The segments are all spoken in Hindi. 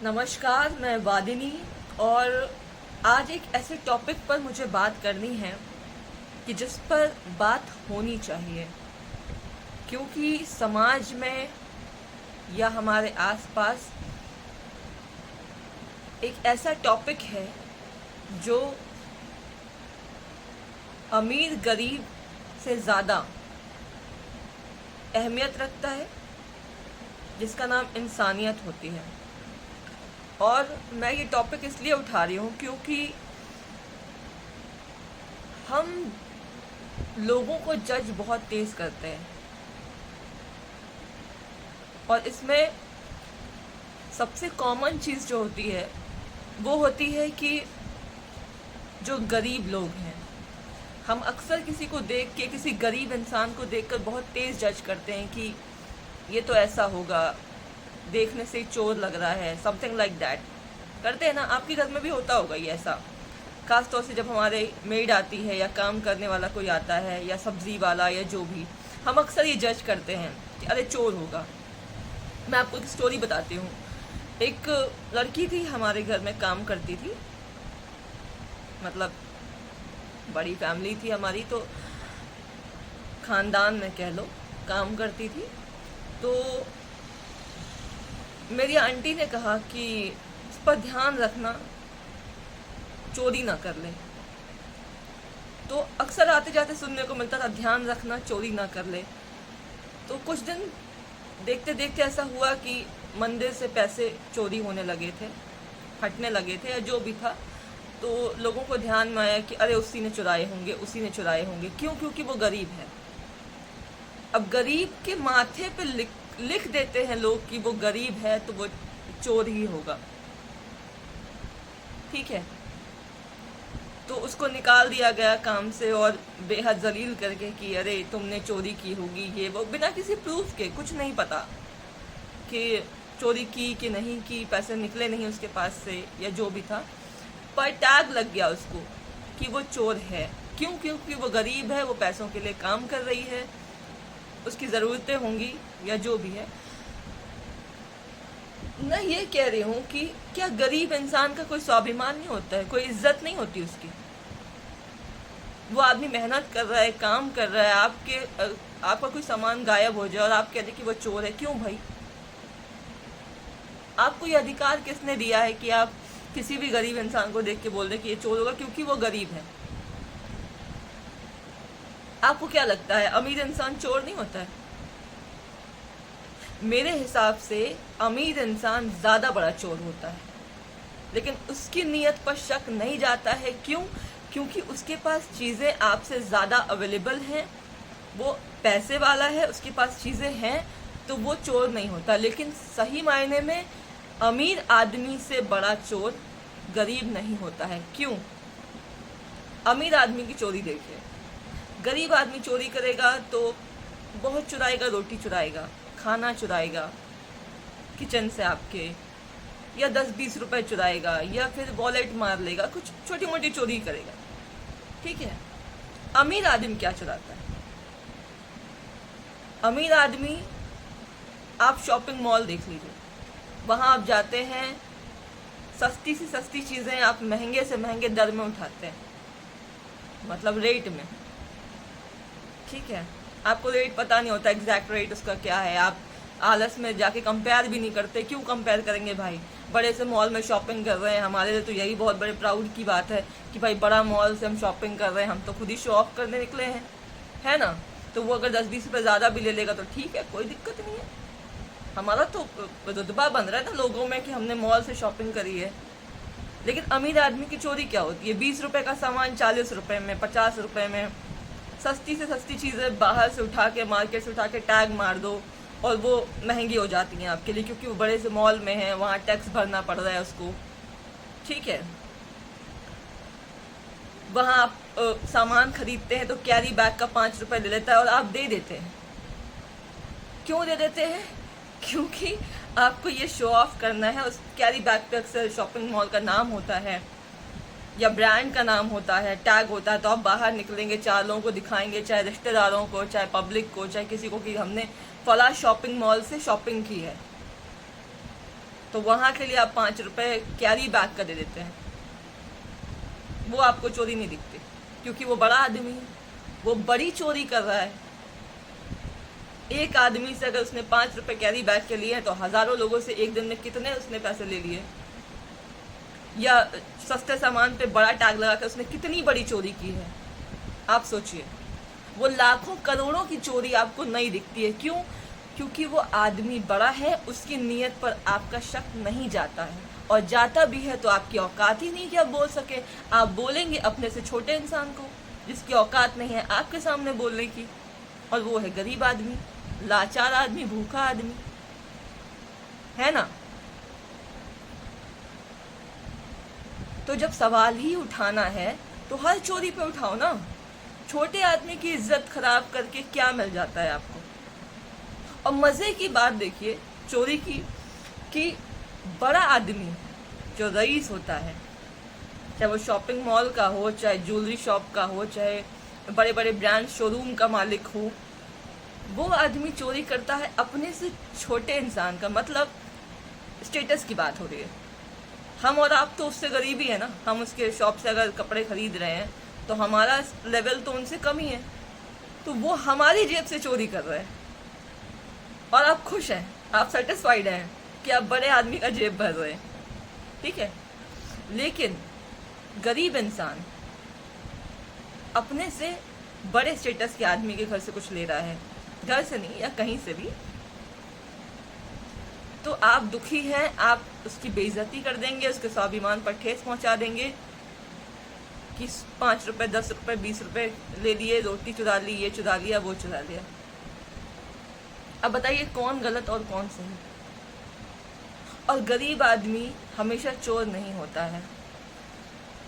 नमस्कार, मैं वादिनी। और आज एक ऐसे टॉपिक पर मुझे बात करनी है कि जिस पर बात होनी चाहिए, क्योंकि समाज में या हमारे आसपास एक ऐसा टॉपिक है जो अमीर गरीब से ज़्यादा अहमियत रखता है, जिसका नाम इंसानियत होती है। और मैं ये टॉपिक इसलिए उठा रही हूँ क्योंकि हम लोगों को जज बहुत तेज करते हैं, और इसमें सबसे कॉमन चीज़ जो होती है वो होती है कि जो गरीब लोग हैं, हम अक्सर किसी को देख के, किसी गरीब इंसान को देखकर बहुत तेज जज करते हैं कि ये तो ऐसा होगा, देखने से चोर लग रहा है, समथिंग लाइक दैट करते हैं ना। आपके घर में भी होता होगा ये ऐसा, खास तौर से जब हमारे मेड आती है या काम करने वाला कोई आता है या सब्जी वाला या जो भी, हम अक्सर ये जज करते हैं कि अरे चोर होगा। मैं आपको एक स्टोरी बताती हूँ। एक लड़की थी, हमारे घर में काम करती थी, मतलब बड़ी फैमिली थी हमारी, तो खानदान में कह लो, काम करती थी। तो मेरी आंटी ने कहा कि इस पर ध्यान रखना, चोरी ना कर ले। तो अक्सर आते जाते सुनने को मिलता था, ध्यान रखना, चोरी ना कर ले। तो कुछ दिन देखते देखते ऐसा हुआ कि मंदिर से पैसे चोरी होने लगे थे, हटने लगे थे या जो भी था। तो लोगों को ध्यान में आया कि अरे उसी ने चुराए होंगे, उसी ने चुराए होंगे। क्यों? क्योंकि वो गरीब है। अब गरीब के माथे पे लिख देते हैं लोग कि वो गरीब है तो वो चोर ही होगा, ठीक है। तो उसको निकाल दिया गया काम से, और बेहद जलील करके कि अरे तुमने चोरी की होगी, ये वो, बिना किसी प्रूफ के, कुछ नहीं पता कि चोरी की कि नहीं की, पैसे निकले नहीं उसके पास से या जो भी था, पर टैग लग गया उसको कि वो चोर है। क्यों? क्योंकि वो गरीब है, वो पैसों के लिए काम कर रही है, उसकी ज़रूरतें होंगी या जो भी है। मैं ये कह रही हूँ कि क्या गरीब इंसान का कोई स्वाभिमान नहीं होता है, कोई इज्जत नहीं होती उसकी? वो आदमी मेहनत कर रहा है, काम कर रहा है, आपका कोई सामान गायब हो जाए और आप कह रहे कि वो चोर है। क्यों भाई? आपको ये अधिकार किसने दिया है कि आप किसी भी गरीब इंसान को देख के बोल रहे कि ये चोर होगा क्योंकि वो गरीब है? आपको क्या लगता है, अमीर इंसान चोर नहीं होता है? मेरे हिसाब से अमीर इंसान ज़्यादा बड़ा चोर होता है, लेकिन उसकी नीयत पर शक नहीं जाता है। क्यों? क्योंकि उसके पास चीज़ें आपसे ज़्यादा अवेलेबल हैं, वो पैसे वाला है, उसके पास चीज़ें हैं, तो वो चोर नहीं होता। लेकिन सही मायने में अमीर आदमी से बड़ा चोर गरीब नहीं होता है। क्यों? अमीर आदमी की चोरी देखिए, गरीब आदमी चोरी करेगा तो बहुत चुराएगा, रोटी चुराएगा, खाना चुराएगा किचन से आपके, या 10-20 रुपए चुराएगा, या फिर वॉलेट मार लेगा, कुछ छोटी मोटी चोरी करेगा, ठीक है। अमीर आदमी क्या चुराता है? अमीर आदमी, आप शॉपिंग मॉल देख लीजिए, वहाँ आप जाते हैं, सस्ती से सस्ती चीज़ें आप महंगे से महंगे दर में उठाते हैं, मतलब रेट में, ठीक है। आपको रेट पता नहीं होता, एग्जैक्ट रेट उसका क्या है, आप आलस में जाके कंपेयर भी नहीं करते। क्यों कंपेयर करेंगे भाई? बड़े से मॉल में शॉपिंग कर रहे हैं, हमारे लिए तो यही बहुत बड़े प्राउड की बात है कि भाई बड़ा मॉल से हम शॉपिंग कर रहे हैं, हम तो खुद ही शो ऑफ करने निकले हैं, है ना। तो वो अगर 10-20 रुपये ज़्यादा भी ले लेगा तो ठीक है, कोई दिक्कत नहीं है। हमारा तो रुतबा बन रहा है ना लोगों में कि हमने मॉल से शॉपिंग करी है। लेकिन अमीर आदमी की चोरी क्या होती है? 20 रुपये का सामान 40 रुपये में, 50 रुपये में, सस्ती से सस्ती चीज़ें बाहर से उठा के, मार्केट से उठा के टैग मार दो, और वो महंगी हो जाती हैं आपके लिए, क्योंकि वो बड़े से मॉल में है, वहाँ टैक्स भरना पड़ रहा है उसको, ठीक है। वहाँ आप सामान खरीदते हैं तो कैरी बैग का 5 रुपये ले लेता है और आप दे देते हैं। क्यों दे देते हैं? क्योंकि आपको ये शो ऑफ करना है। उस कैरी बैग पे अक्सर शॉपिंग मॉल का नाम होता है या ब्रांड का नाम होता है, टैग होता है, तो आप बाहर निकलेंगे, 4 लोगों को दिखाएंगे, चाहे रिश्तेदारों को, चाहे पब्लिक को, चाहे किसी को, कि हमने फला शॉपिंग मॉल से शॉपिंग की है। तो वहाँ के लिए आप 5 रुपए कैरी बैग का दे देते हैं, वो आपको चोरी नहीं दिखती, क्योंकि वो बड़ा आदमी है, वो बड़ी चोरी कर रहा है। एक आदमी से अगर उसने 5 रुपए कैरी बैग के लिए हैं तो हजारों लोगों से एक दिन में कितने उसने पैसे ले लिए। या सस्ते सामान पे बड़ा टैग लगाकर उसने कितनी बड़ी चोरी की है, आप सोचिए। वो लाखों करोड़ों की चोरी आपको नहीं दिखती है, क्यों? क्योंकि वो आदमी बड़ा है, उसकी नीयत पर आपका शक नहीं जाता है, और जाता भी है तो आपकी औकात ही नहीं कि आप बोल सके। आप बोलेंगे अपने से छोटे इंसान को, जिसकी औकात नहीं है आपके सामने बोलने की, और वो है गरीब आदमी, लाचार आदमी, भूखा आदमी, है ना। तो जब सवाल ही उठाना है तो हर चोरी पे उठाओ ना। छोटे आदमी की इज्जत खराब करके क्या मिल जाता है आपको? और मजे की बात देखिए चोरी की, कि बड़ा आदमी जो रईस होता है, चाहे वो शॉपिंग मॉल का हो, चाहे ज्वेलरी शॉप का हो, चाहे बड़े बड़े ब्रांड शोरूम का मालिक हो, वो आदमी चोरी करता है अपने से छोटे इंसान का। मतलब स्टेटस की बात हो रही है। हम और आप तो उससे गरीब ही है ना। हम उसके शॉप से अगर कपड़े खरीद रहे हैं तो हमारा लेवल तो उनसे कम ही है, तो वो हमारी जेब से चोरी कर रहे हैं और आप खुश हैं, आप सेटिस्फाइड हैं कि आप बड़े आदमी का जेब भर रहे हैं, ठीक है। लेकिन गरीब इंसान अपने से बड़े स्टेटस के आदमी के घर से कुछ ले रहा है, घर से नहीं या कहीं से भी, तो आप दुखी हैं, आप उसकी बेइज्जती कर देंगे, उसके स्वाभिमान पर ठेस पहुंचा देंगे कि 5 रुपए, 10 रुपए, 20 रुपए ले लिए, रोटी चुरा ली, ये चुरा लिया, वो चुरा लिया। अब बताइए कौन गलत और कौन सही? और गरीब आदमी हमेशा चोर नहीं होता है,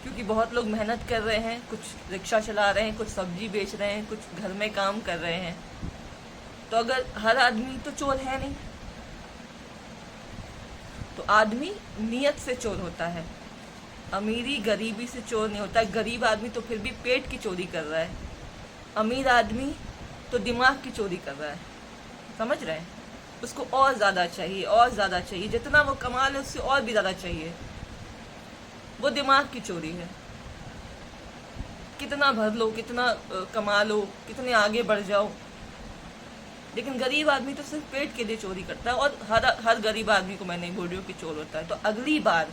क्योंकि बहुत लोग मेहनत कर रहे हैं, कुछ रिक्शा चला रहे हैं, कुछ सब्जी बेच रहे हैं, कुछ घर में काम कर रहे हैं। तो अगर हर आदमी तो चोर है नहीं, तो आदमी नियत से चोर होता है। अमीरी गरीबी से चोर नहीं होता है। गरीब आदमी तो फिर भी पेट की चोरी कर रहा है, अमीर आदमी तो दिमाग की चोरी कर रहा है, समझ रहे हैं? उसको और ज़्यादा चाहिए, और ज़्यादा चाहिए, जितना वो कमा ले उससे और भी ज़्यादा चाहिए। वो दिमाग की चोरी है। कितना भर लो, कितना कमा लो, कितने आगे बढ़ जाओ, लेकिन गरीब आदमी तो सिर्फ पेट के लिए चोरी करता है। और हर गरीब आदमी को मैं नहीं बोल रही हूँ कि चोर होता है। तो अगली बार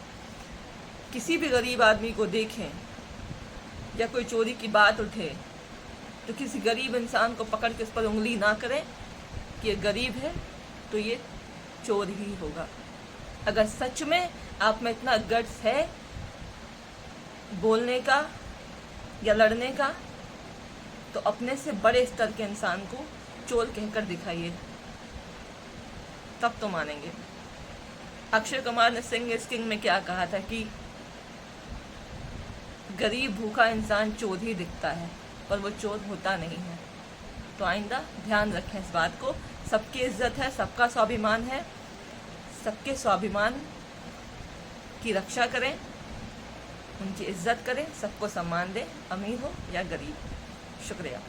किसी भी गरीब आदमी को देखें या कोई चोरी की बात उठे तो किसी गरीब इंसान को पकड़ के उस पर उंगली ना करें कि ये गरीब है तो ये चोर ही होगा। अगर सच में आप में इतना गट्स है बोलने का या लड़ने का, तो अपने से बड़े स्तर के इंसान को चोर कहकर दिखाइए, तब तो मानेंगे। अक्षय कुमार ने सिंह इज किंग में क्या कहा था कि गरीब भूखा इंसान चोर ही दिखता है, पर वो चोर होता नहीं है। तो आइंदा ध्यान रखें इस बात को। सबकी इज्जत है, सबका स्वाभिमान है, सबके स्वाभिमान की रक्षा करें, उनकी इज्जत करें, सबको सम्मान दें, अमीर हो या गरीब। शुक्रिया।